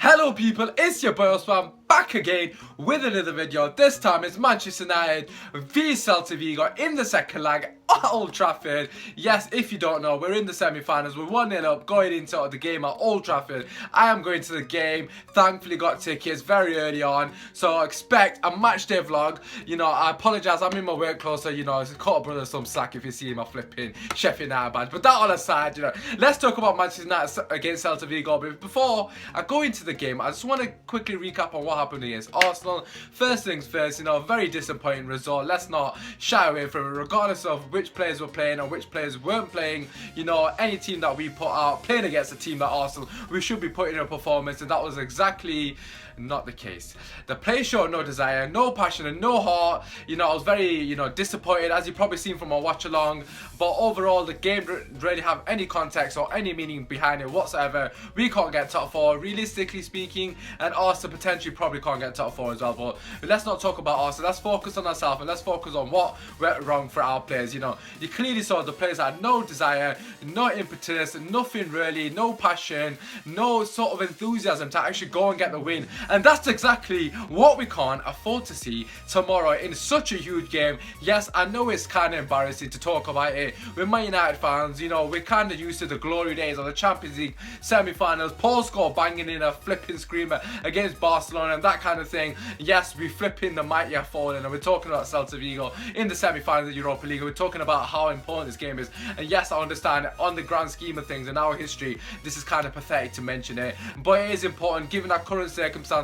Hello people, it's your boy Usman back again with another video. This time it's Manchester United v Celta Vigo in the second leg at Old Trafford. Yes, if you don't know, we're in the semi-finals. We're 1-0 up going into the game at Old Trafford. I am going to the game. Thankfully got tickets very early on, so expect a match day vlog. You know, I apologise, I'm in my work clothes, so you know, it's cut a brother some slack if you see my flipping Sheffield United badge. But that all aside, you know, let's talk about Manchester United against Celta Vigo. But before I go into the game, I just want to quickly recap on what happened against Arsenal. First things first, you know, very disappointing result. Let's not shy away from it, regardless of which players were playing and which players weren't playing. You know, any team that we put out playing against a team like Arsenal, we should be putting in a performance, and that was exactly not the case. The players showed no desire, no passion, and no heart. You know, I was very, you know, disappointed, as you've probably seen from my watch along. But overall, the game didn't really have any context or any meaning behind it whatsoever. We can't get top four, realistically speaking, and Arsenal potentially probably can't get top four as well. But let's not talk about Arsenal. Let's focus on ourselves and let's focus on what went wrong for our players. You know, you clearly saw the players had no desire, no impetus, nothing really, no passion, no sort of enthusiasm to actually go and get the win. And that's exactly what we can't afford to see tomorrow in such a huge game. Yes, I know it's kind of embarrassing to talk about it. We're Man United fans, you know, we're kind of used to the glory days of the Champions League semi-finals, Paul Scholes banging in a flipping screamer against Barcelona and that kind of thing. Yes, we flipping the mighty have fallen, and we're talking about Celta Vigo in the semi-finals of the Europa League. We're talking about how important this game is. And yes, I understand on the grand scheme of things in our history, this is kind of pathetic to mention it, but it is important given our current circumstances.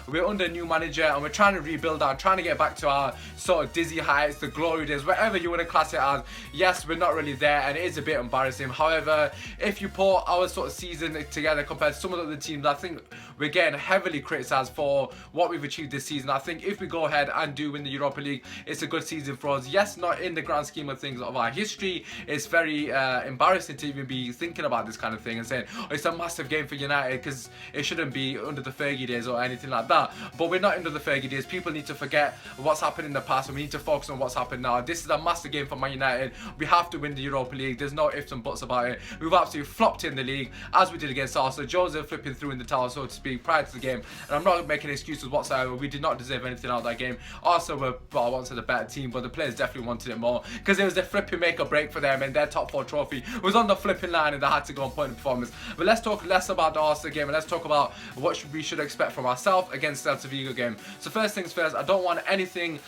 We're under a new manager and we're trying to rebuild our, trying to get back to our sort of dizzy heights, the glory days, whatever you want to class it as. Yes, we're not really there and it is a bit embarrassing. However, if you put our sort of season together compared to some of the other teams, I think we're getting heavily criticised for what we've achieved this season. I think if we go ahead and do win the Europa League, it's a good season for us. Yes, not in the grand scheme of things of our history. It's very embarrassing to even be thinking about this kind of thing and saying, oh, it's a massive game for United, because it shouldn't be under the Fergie days or anything like that. But we're not under the Fergie days. People need to forget what's happened in the past and we need to focus on what's happened now. This is a massive game for Man United. We have to win the Europa League. There's no ifs and buts about it. We've absolutely flopped in the league as we did against Arsenal. Jose flipping through in the towel, so to speak, prior to the game. And I'm not making excuses whatsoever. We did not deserve anything out of that game. Arsenal were, well, I won't say the better team, but the players definitely wanted it more, because it was a flipping make or break for them, and their top four trophy was on the flipping line and they had to go and put in performance. But let's talk less about the Arsenal game and let's talk about what we should expect from ourselves against Celta Vigo game. So first things first, I don't want anything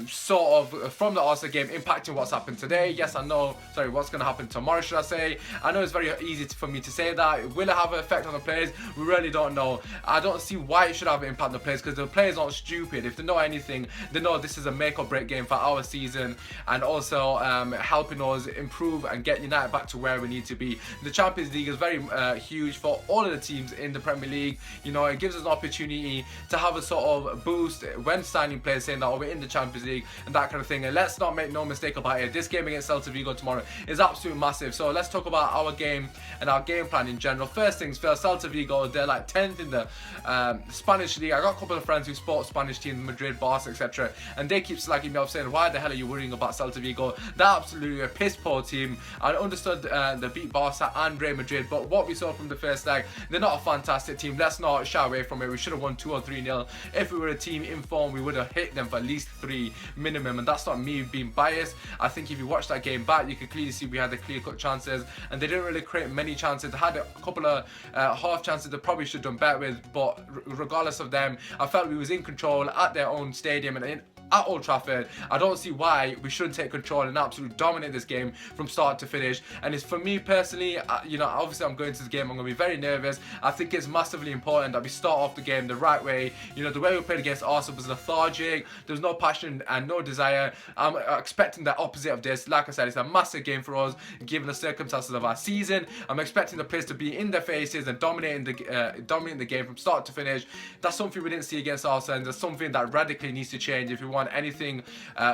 sort of from the Arsenal game impacting what's happened today. Yes, I know, sorry, what's going to happen tomorrow, should I say. I know it's very easy for me to say that. Will it have an effect on the players? We really don't know. I don't see why it should have an impact on the players, because the players aren't stupid. If they know anything, they know this is a make or break game for our season, and also helping us improve and get United back to where we need to be. The Champions League is very huge for all of the teams in the Premier League. You know, it gives us an opportunity to have a sort of boost when signing players, saying that, oh, we're in the Champions League and that kind of thing. And let's not make no mistake about it, this game against Celta Vigo tomorrow is absolutely massive. So let's talk about our game and our game plan in general. First things first, Celta Vigo, they're like 10th in the Spanish league. I got a couple of friends who support Spanish teams, Madrid, Barca, etc., and they keep slagging me off saying, why the hell are you worrying about Celta Vigo? They're absolutely a piss poor team. I understood they beat Barca and Real Madrid, but what we saw from the first leg, they're not a fantastic team. Let's not shy away from it. We should have won 2 or 3-0. If we were a team in form, we would have hit them for at least 3 minimum, and that's not me being biased. I think if you watch that game back, you could clearly see we had the clear-cut chances, and they didn't really create many chances. They had a couple of half chances they probably should have done better with, but regardless of them, I felt we was in control at their own stadium and at Old Trafford. I don't see why we shouldn't take control and absolutely dominate this game from start to finish. And it's for me personally, you know, obviously I'm going to the game, I'm going to be very nervous. I think it's massively important that we start off the game the right way. You know, the way we played against Arsenal was lethargic. There was no passion and no desire. I'm expecting the opposite of this. Like I said, it's a massive game for us given the circumstances of our season. I'm expecting the players to be in their faces and dominating the game from start to finish. That's something we didn't see against Arsenal, and that's something that radically needs to change if we want anything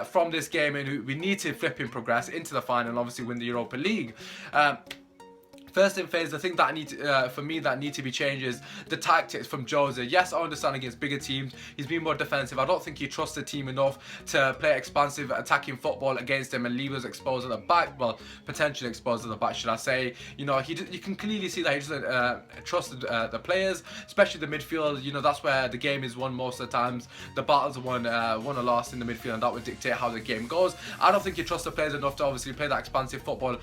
from this game, and we need to flip and progress into the final and obviously win the Europa League. First in phase, the thing that for me that need to be changed is the tactics from Jose. Yes, I understand against bigger teams, he's been more defensive. I don't think he trusts the team enough to play expansive attacking football against him and leave us exposed at the back. Well, potentially exposed at the back, should I say. You know, you can clearly see that he doesn't trust the players, especially the midfield. You know, that's where the game is won most of the times. The battles are won or lost in the midfield, and that would dictate how the game goes. I don't think he trusts the players enough to obviously play that expansive football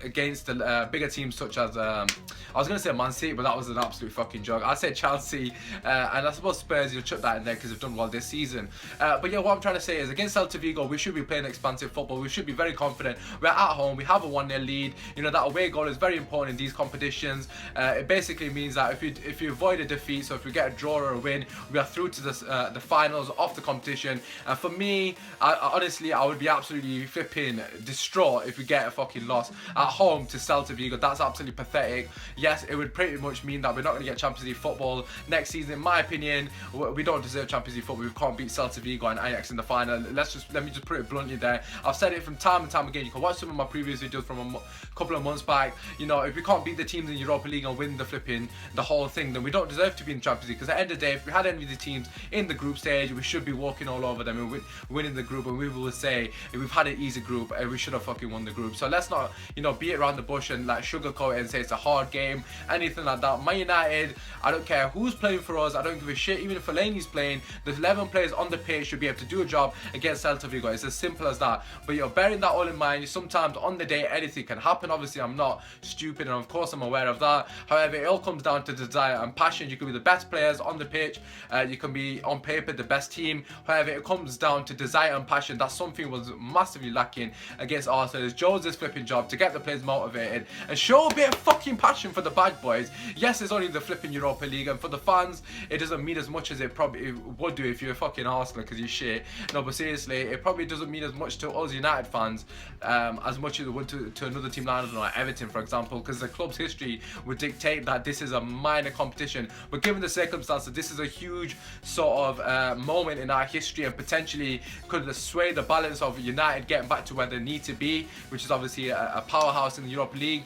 against the bigger teams such as I was going to say Man City, but that was an absolute fucking joke. I'd say Chelsea, and I suppose Spurs, you'll chuck that in there because they've done well this season. But yeah, what I'm trying to say is against Celta Vigo, we should be playing expansive football. We should be very confident. We're at home, we have a 1-0 lead. You know, that away goal is very important in these competitions. It basically means that if you avoid a defeat, so if we get a draw or a win, we are through to the finals of the competition. And for me, honestly, I would be absolutely flipping distraught if we get a fucking loss at home to Celta Vigo. That's absolutely pathetic. Yes, it would pretty much mean that we're not going to get Champions League football next season. In my opinion, we don't deserve Champions League football. We can't beat Celta Vigo and Ajax in the final. Let me just put it bluntly there. I've said it from time and time again. You can watch some of my previous videos from a couple of months back. You know, if we can't beat the teams in Europa League and win the whole thing, then we don't deserve to be in Champions League. Because at the end of the day, if we had any of the teams in the group stage, we should be walking all over them and winning the group. And we will say, if we've had an easy group, we should have fucking won the group. So let's not, you know, beat around the bush and like sugarcoat it and say it's a hard game, anything like that. Man United, I don't care who's playing for us. I don't give a shit. Even if Fellaini's playing, the 11 players on the pitch should be able to do a job against Celta Vigo. It's as simple as that. But you're bearing that all in mind. Sometimes on the day, anything can happen. Obviously, I'm not stupid, and of course, I'm aware of that. However, it all comes down to desire and passion. You can be the best players on the pitch. You can be on paper the best team. However, it comes down to desire and passion. That's something was massively lacking against Arsenal. It's Jose's flipping job to get the players motivated and show a bit of fucking passion for the bad boys. Yes, it's only the flipping Europa League, and for the fans, it doesn't mean as much as it probably would do if you're a fucking Arsenal because you're shit. No, but seriously, it probably doesn't mean as much to us United fans as much as it would to another team like, I don't know, like Everton, for example, because the club's history would dictate that this is a minor competition. But given the circumstances, this is a huge sort of moment in our history, and potentially could sway the balance of United getting back to where they need to be, which is obviously a powerhouse in the Europa League,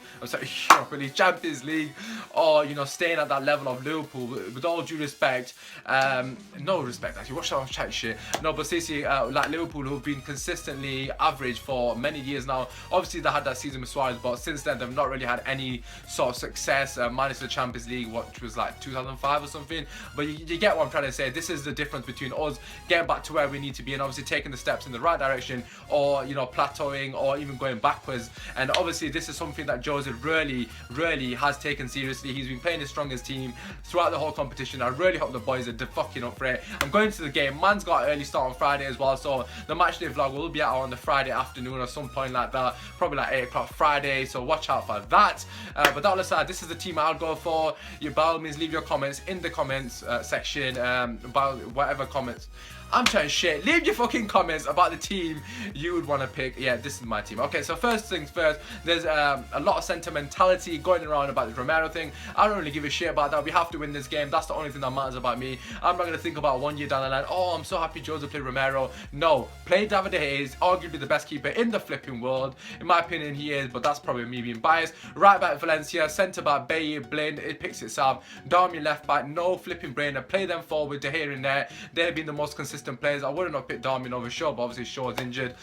Champions League, or, you know, staying at that level of Liverpool. With all due respect, no respect actually, watch that chat shit. No, but seriously, like Liverpool, who've been consistently average for many years now. Obviously, they had that season with Suarez, but since then they've not really had any sort of success, minus the Champions League, which was like 2005 or something. But you get what I'm trying to say. This is the difference between us getting back to where we need to be and obviously taking the steps in the right direction, or, you know, plateauing or even going backwards. And obviously, this is something that Jose really has taken seriously. He's been playing his strongest team throughout the whole competition. I really hope the boys are fucking up for it. I'm going to the game. Man's got an early start on Friday as well, so the matchday vlog will be out on the Friday afternoon or some point like that, probably like 8 o'clock Friday, so watch out for that. But that aside, this is the team I'll go for. You by all means leave your comments in the comments section about whatever comments. I'm chatting shit. Leave your fucking comments about the team you would want to pick. Yeah, this is my team. Okay, so first things first, there's a lot of sentimentality going around about the Romero thing. I don't really give a shit about that. We have to win this game. That's the only thing that matters about me. I'm not going to think about 1 year down the line, oh, I'm so happy Jose played Romero. No, play David De Gea is arguably the best keeper in the flipping world. In my opinion, he is, but that's probably me being biased. Right back Valencia, centre back Bailly, Blind, it picks itself. Darmian left back, no flipping brainer. Play them forward, De Gea in there. They've been the most consistent players. I wouldn't have picked Darmian over Shaw, but obviously Shaw's injured.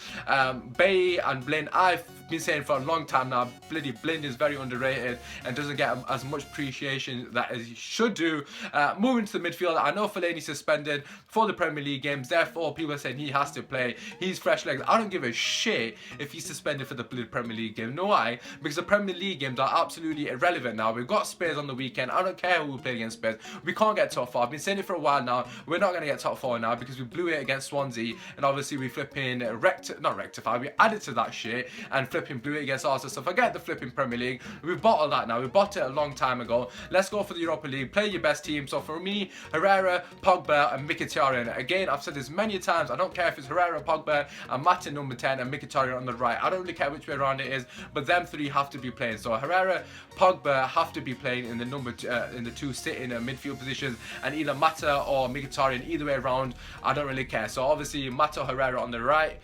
Bailly and Blind, I've been saying for a long time now, bloody Blind is very underrated and doesn't get as much appreciation that as he should do. Moving to the midfield, I know Fellaini suspended for the Premier League games, therefore people are saying he has to play. He's fresh legs. I don't give a shit if he's suspended for the Premier League game. No, why? Because the Premier League games are absolutely irrelevant now. We've got Spurs on the weekend. I don't care who we play against Spurs. We can't get top 4. I've been saying it for a while now. We're not going to get top 4 now because we blew it against Swansea, and obviously we flipping we added to that shit and flipping blew it against Arsenal. So forget the flipping Premier League. We've bottled that now. We bought it a long time ago. Let's go for the Europa League. Play your best team. So for me, Herrera, Pogba and Mkhitaryan. Again, I've said this many times. I don't care if it's Herrera, Pogba and Mata number 10 and Mkhitaryan on the right. I don't really care which way around it is, but them three have to be playing. So Herrera, Pogba have to be playing in the two sitting midfield positions, and either Mata or Mkhitaryan, either way around, I don't really care. So obviously Mata, Herrera on the right,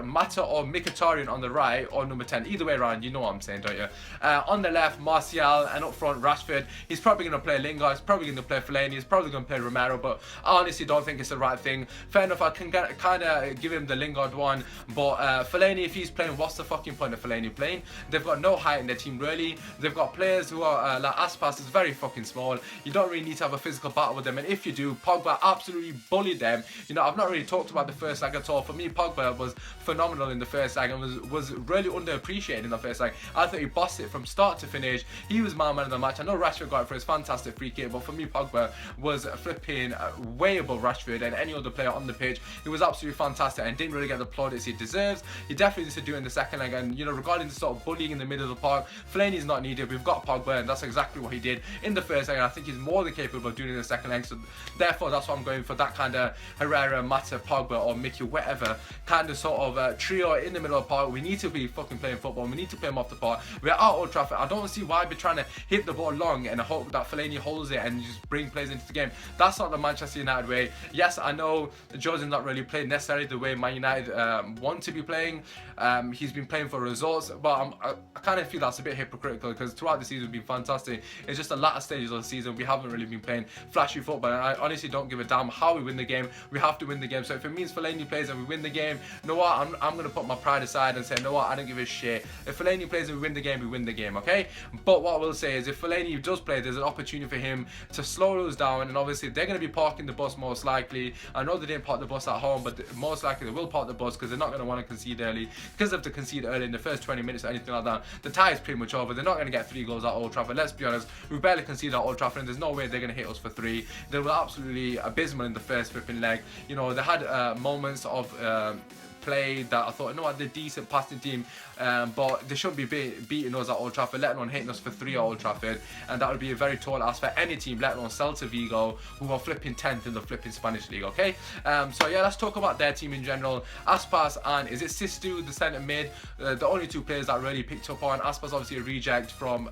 Mata or Mkhitaryan on the right, or number number 10. Either way around, you know what I'm saying, don't you? On the left, Martial, and up front, Rashford. He's probably going to play Lingard, he's probably going to play Fellaini, he's probably going to play Romero, but I honestly don't think it's the right thing. Fair enough, I can kind of give him the Lingard one, but Fellaini, if he's playing, what's the fucking point of Fellaini playing? They've got no height in their team, really. They've got players who are, like Aspas is very fucking small. You don't really need to have a physical battle with them, and if you do, Pogba absolutely bullied them. You know, I've not really talked about the first leg at all. For me, Pogba was phenomenal in the first leg and was really underappreciated in the first leg. I thought he bossed it from start to finish. He was my man of the match. I know Rashford got it for his fantastic free kick, but for me, Pogba was flipping way above Rashford and any other player on the pitch. He was absolutely fantastic and didn't really get the plaudits he deserves. He definitely needs to do it in the second leg. And you know, regarding the sort of bullying in the middle of the park, Fellaini is not needed. We've got Pogba, and that's exactly what he did in the first leg. And I think he's more than capable of doing it in the second leg. So therefore, that's why I'm going for that kind of Herrera, Mata, Pogba, or Mickey, whatever kind of sort of trio in the middle of the park. We need to be fucking playing football. We need to play him off the park. We're at Old Trafford. I don't see why we're trying to hit the ball long and hope that Fellaini holds it and just bring players into the game. That's not the Manchester United way. Yes, I know Jose's not really playing necessarily the way Man United want to be playing. He's been playing for results, but I kind of feel that's a bit hypocritical because throughout the season we've been fantastic. It's just the latter stages of the season we haven't really been playing flashy football, and I honestly don't give a damn how we win the game. We have to win the game. So if it means Fellaini plays and we win the game, you know what? I'm going to put my pride aside and say, you know what? I don't give a shit. If Fellaini plays and we win the game, we win the game, okay? But what I will say is if Fellaini does play, there's an opportunity for him to slow those down, and obviously they're going to be parking the bus most likely. I know they didn't park the bus at home, but most likely they will park the bus because they're not going to want to concede early. Because if they concede early in the first 20 minutes or anything like that, the tie is pretty much over. They're not going to get 3 goals at Old Trafford. Let's be honest, we barely conceded at Old Trafford, and there's no way they're going to hit us for 3. They were absolutely abysmal in the first flipping leg. You know, they had moments of play that I thought, you know what, they're a decent passing team, but they shouldn't be beating us at Old Trafford, let alone hitting us for 3 at Old Trafford, and that would be a very tall ask for any team, let alone Celta Vigo, who are flipping 10th in the flipping Spanish league, okay? So yeah, let's talk about their team in general. Aspas and, is it Sistu, the centre mid, the only 2 players that really picked up on. Aspas obviously a reject from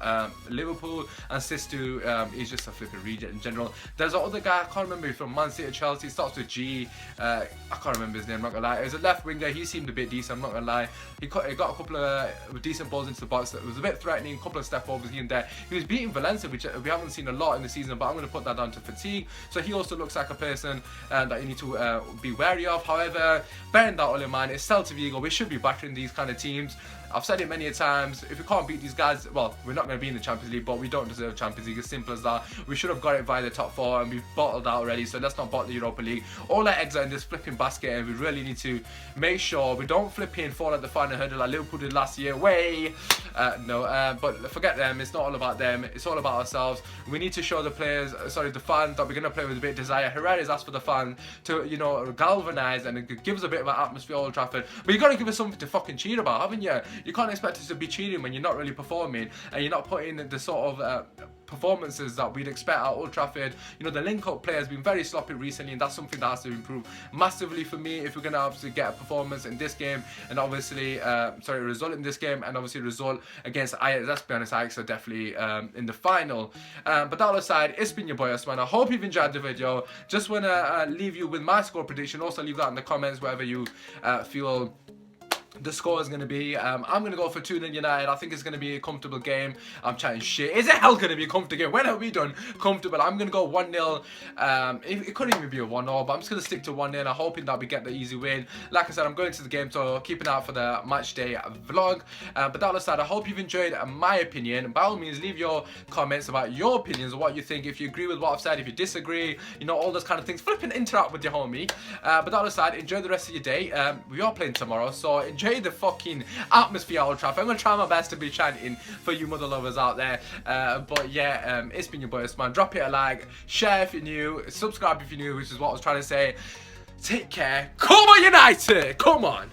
Liverpool, and Sistu is just a flipping reject in general. There's another guy, I can't remember, he's from Man City or Chelsea, starts with G, I can't remember his name, I'm not gonna lie. It was a left winger, he seemed a bit decent, I'm not gonna lie. He got a couple of decent balls into the box. It was a bit threatening, a couple of step overs here and there. He was beating Valencia, which we haven't seen a lot in the season, but I'm going to put that down to fatigue. So he also looks like a person that you need to be wary of. However, bearing that all in mind, it's Celta Vigo. We should be battering these kind of teams. I've said it many a times, if we can't beat these guys, well, we're not going to be in the Champions League, but we don't deserve Champions League, as simple as that. We should have got it via the top 4, and we've bottled that already, so let's not bottle the Europa League. All our eggs are in this flipping basket, and we really need to make sure we don't flipping fall at the final hurdle like Liverpool did last year. But forget them, it's not all about them, it's all about ourselves. We need to show the players, the fans, that we're going to play with a bit of desire. Herrera's asked for the fans to, you know, galvanise and give us a bit of an atmosphere at Old Trafford, but you got to give us something to fucking cheer about, haven't you? You can't expect us to be cheering when you're not really performing and you're not putting the sort of performances that we'd expect at Old Trafford. You know, the link-up play has been very sloppy recently, and that's something that has to improve massively for me if we're going to obviously get a performance in this game, and obviously, a result in this game, and obviously a result against Ajax. Let's be honest, Ajax are definitely in the final. But that aside, it's been your boy Usman. I hope you've enjoyed the video. Just want to leave you with my score prediction. Also leave that in the comments, wherever you feel the score is going to be. I'm going to go for 2-0 United. I think it's going to be a comfortable game. I'm chatting shit. Is it hell going to be a comfortable game? When have we done comfortable? I'm going to go 1-0. It could even be a 1-0, but I'm just going to stick to 1-0. I'm hoping that we get the easy win. Like I said, I'm going to the game, so keep an eye out for the match day vlog. But that aside, I hope you've enjoyed my opinion. By all means, leave your comments about your opinions, what you think, if you agree with what I've said, if you disagree, you know, all those kind of things. Flipping interact with your homie. But that aside, enjoy the rest of your day. We are playing tomorrow, so enjoy the fucking atmosphere at Old Trafford. I'm going to try my best to be chanting for you mother lovers out there. But yeah, it's been your boy Usman. Drop it a like, share if you're new, subscribe if you're new, which is what I was trying to say. Take care. Come on, United! Come on!